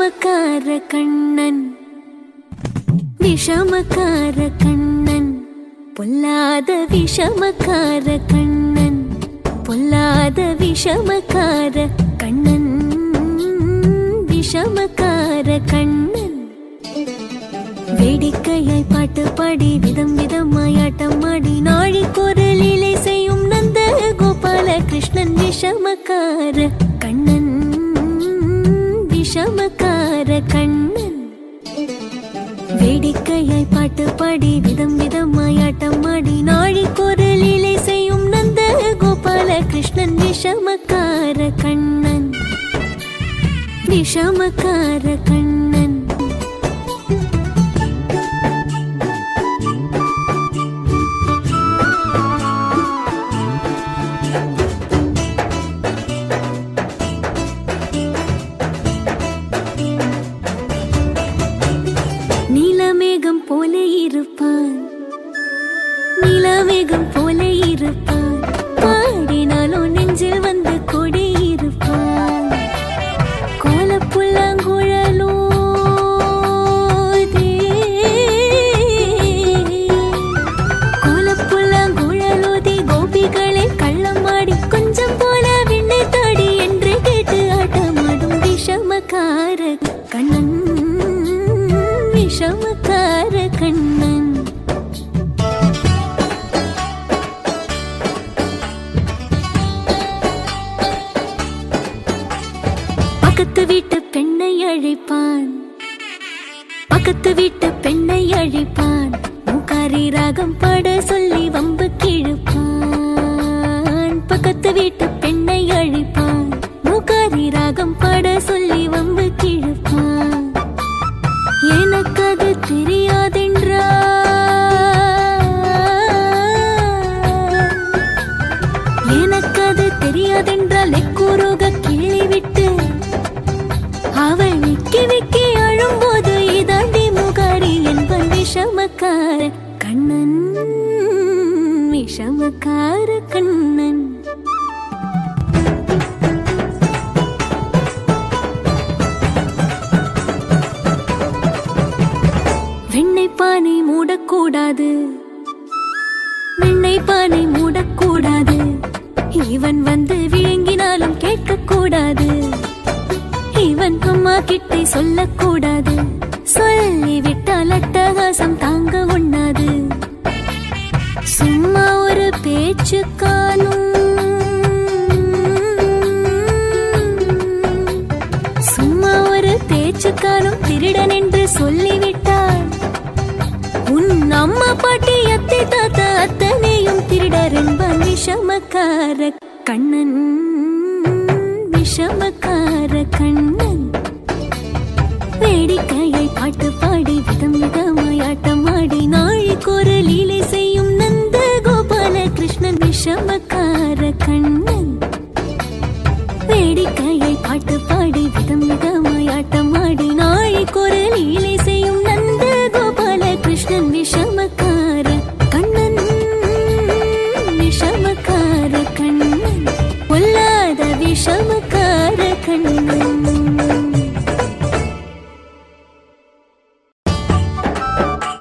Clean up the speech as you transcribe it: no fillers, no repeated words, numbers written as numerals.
விஷமக்கார கண்ணன், விஷமக்கார கண்ணன், பொல்லாத விஷமக்கார கண்ணன், பொல்லாத விஷமக்கார கண்ணன், விஷமக்கார கண்ணன். வேடிக்கையாய் பாட்டு பாடி விதம் விதமாய் ஆட்டம் ஆடி நாழிக்கொரு லீலை செய்யும் நந்த கோபால கிருஷ்ணன், விஷமக்கார கண்ணன், விஷமக்கார கண்ணன். வேடிக்கையாய் பாட்டு பாடி விதம் விதமாய் ஆட்டம் ஆடி நாழிக்கொரு லீலை செய்யும் நந்த கோபால கிருஷ்ணன், விஷமக்கார கண்ணன், விஷமக்கார கண்ணன். நீலமேகம் போல இருப்பான், நீலமேகம் போல இருப்பான், பாடினாலும் நெஞ்சில் வந்து கொடி இருப்பான். கோலப்புல்லாங்குழலோ கோலப்புல்லாங்குழலோதி கோபிகளை கள்ளமாடி கொஞ்சம் போல விண்ணை தாடி என்று கேட்டு ஆட்டமாடும் விஷமக்கார கண்ணன், விஷமக்கார கண்ணன். பக்கத்து வீட்டு பெண்ணை அழைப்பான், பக்கத்து வீட்டு பெண்ணை அழைப்பான், மூக்காரி ராகம் பாட சொல்லி வம்பு கிழப்பான். பக்கத்து வீட்டு பெண்ணை அழைப்பான், மூக்காரி ராகம் பாட சொல்லி வம்பு கிழப்பான். எனக்கு அது தெரியாதென்றா, எனக்கு அது தெரியாதென்றால் எக்கூறுக கிள்ளிவிட்டு அவள் விக்கி விக்கி அழும்போது இதாண்டி முகாரி என்பன் விஷமக்கார கண்ணன், விஷமக்கார கண்ணன். வெண்ணெய் பானை மூடக்கூடாது, வெண்ணெய் பானை மூடக்கூடாது, இவன் வந்து விழுங்கினாலும் கேட்கக்கூடாது, இவன் அம்மா கிட்டே சொல்லக்கூடாது, சொல்லிவிட்டால் அட்டகாசம் தாங்க உண்ணாது. சும்மா ஒரு பேச்சுக்கானும், சும்மா ஒரு பேச்சுக்கானும் திருடன் என்று சொல்லிவிட்டார். உன் அம்மா பாட்டி அத்தை தாத்தா அத்தனையும் திருடர் என்பான் விஷமக்கார கண்ணன், விஷமக்கார கண்ணன். வேடிக்கையை பாட்டு பாடி விதம் விதமாய் ஆட்டமாடி நாழிக்கொரு லீலை செய்யும் நந்த கோபால கிருஷ்ணன், விஷமக்கார கண்ணன். வேடிக்கையை பாட்டு பாடி விதம் விதமாய் ஆட்டமாடி நாழிக்கொரு லீலை செய்யும் நந்த கோபால கிருஷ்ணன், விஷமக்கார கண்ணன், விஷமக்கார கண்ணன், பொல்லாத விஷமக்கார கண்ணன்.